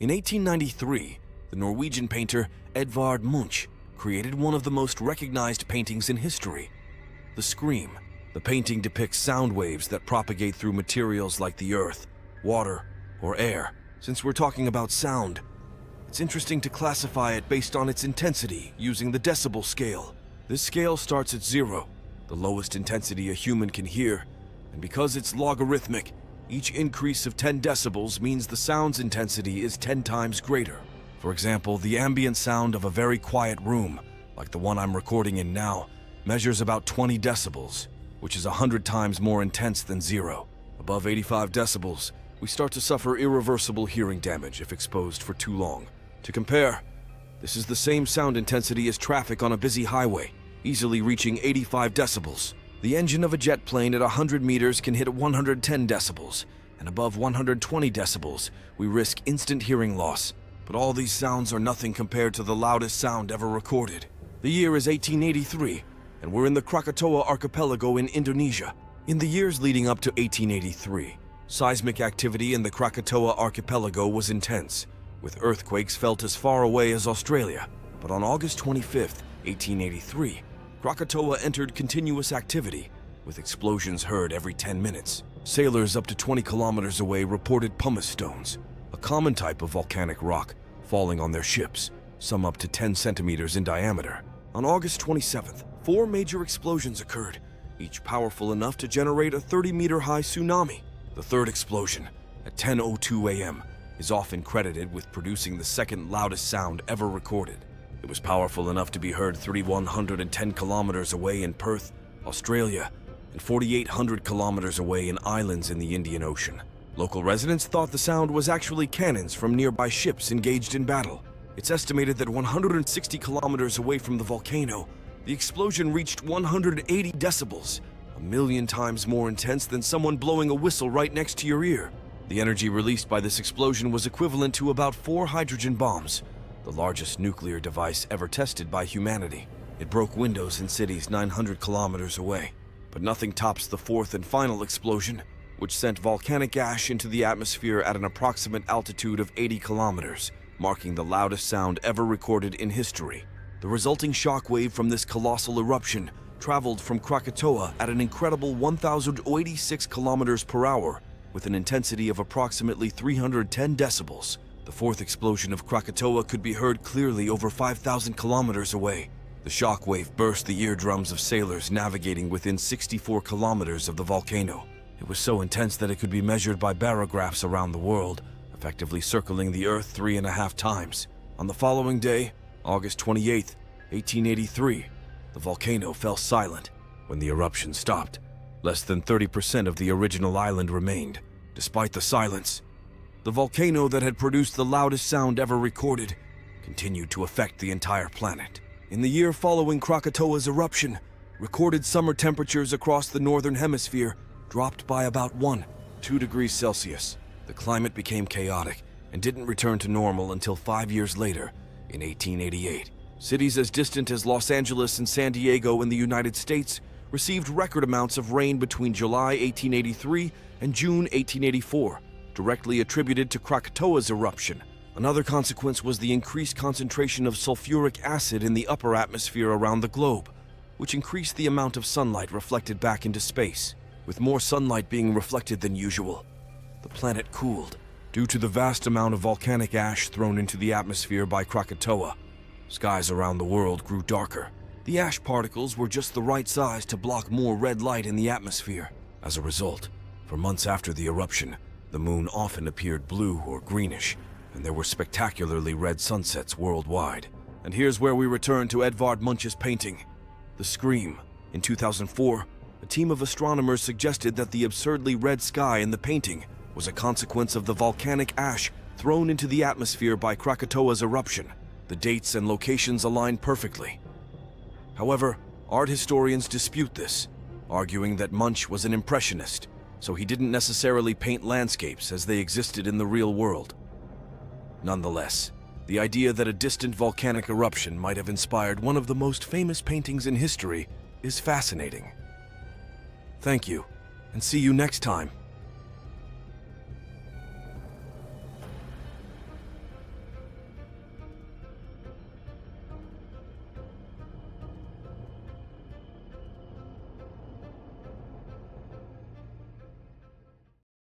In 1893, the Norwegian painter Edvard Munch created one of the most recognized paintings in history, The Scream. The painting depicts sound waves that propagate through materials like the earth, water, or air. Since we're talking about sound, it's interesting to classify it based on its intensity using the decibel scale. This scale starts at 0, the lowest intensity a human can hear, and because it's logarithmic, each increase of 10 decibels means the sound's intensity is 10 times greater. For example, the ambient sound of a very quiet room, like the one I'm recording in now, measures about 20 decibels, which is 100 times more intense than 0. Above 85 decibels, we start to suffer irreversible hearing damage if exposed for too long. To compare, this is the same sound intensity as traffic on a busy highway, easily reaching 85 decibels. The engine of a jet plane at 100 meters can hit 110 decibels, and above 120 decibels, we risk instant hearing loss. But all these sounds are nothing compared to the loudest sound ever recorded. The year is 1883, and we're in the Krakatoa archipelago in Indonesia. In the years leading up to 1883, seismic activity in the Krakatoa archipelago was intense, with earthquakes felt as far away as Australia. But on August 25, 1883, Krakatoa entered continuous activity, with explosions heard every 10 minutes. Sailors up to 20 kilometers away reported pumice stones, a common type of volcanic rock, falling on their ships, some up to 10 centimeters in diameter. On August 27th, 4 major explosions occurred, each powerful enough to generate a 30-meter-high tsunami. The third explosion, at 10:02 a.m., is often credited with producing the second loudest sound ever recorded. It was powerful enough to be heard 3,110 kilometers away in Perth, Australia, and 4,800 kilometers away in islands in the Indian Ocean. Local residents thought the sound was actually cannons from nearby ships engaged in battle. It's estimated that 160 kilometers away from the volcano, the explosion reached 180 decibels, a million times more intense than someone blowing a whistle right next to your ear. The energy released by this explosion was equivalent to about 4 hydrogen bombs, the largest nuclear device ever tested by humanity. It broke windows in cities 900 kilometers away. But nothing tops the fourth and final explosion, which sent volcanic ash into the atmosphere at an approximate altitude of 80 kilometers, marking the loudest sound ever recorded in history. The resulting shock wave from this colossal eruption traveled from Krakatoa at an incredible 1,086 kilometers per hour, with an intensity of approximately 310 decibels. The fourth explosion of Krakatoa could be heard clearly over 5,000 kilometers away. The shock wave burst the eardrums of sailors navigating within 64 kilometers of the volcano. It was so intense that it could be measured by barographs around the world, effectively circling the Earth 3.5 times. On the following day, August 28, 1883, the volcano fell silent. When the eruption stopped, less than 30% of the original island remained. Despite the silence, the volcano that had produced the loudest sound ever recorded continued to affect the entire planet. In the year following Krakatoa's eruption, recorded summer temperatures across the northern hemisphere dropped by about 1-2 degrees Celsius. The climate became chaotic and didn't return to normal until 5 years later, in 1888. Cities as distant as Los Angeles and San Diego in the United States received record amounts of rain between July 1883 and June 1884, directly attributed to Krakatoa's eruption. Another consequence was the increased concentration of sulfuric acid in the upper atmosphere around the globe, which increased the amount of sunlight reflected back into space. With more sunlight being reflected than usual, the planet cooled. Due to the vast amount of volcanic ash thrown into the atmosphere by Krakatoa, skies around the world grew darker. The ash particles were just the right size to block more red light in the atmosphere. As a result, for months after the eruption, the moon often appeared blue or greenish, and there were spectacularly red sunsets worldwide. And here's where we return to Edvard Munch's painting, The Scream. In 2004, a team of astronomers suggested that the absurdly red sky in the painting was a consequence of the volcanic ash thrown into the atmosphere by Krakatoa's eruption. The dates and locations align perfectly. However, art historians dispute this, arguing that Munch was an impressionist, so he didn't necessarily paint landscapes as they existed in the real world. Nonetheless, the idea that a distant volcanic eruption might have inspired one of the most famous paintings in history is fascinating. Thank you, and see you next time.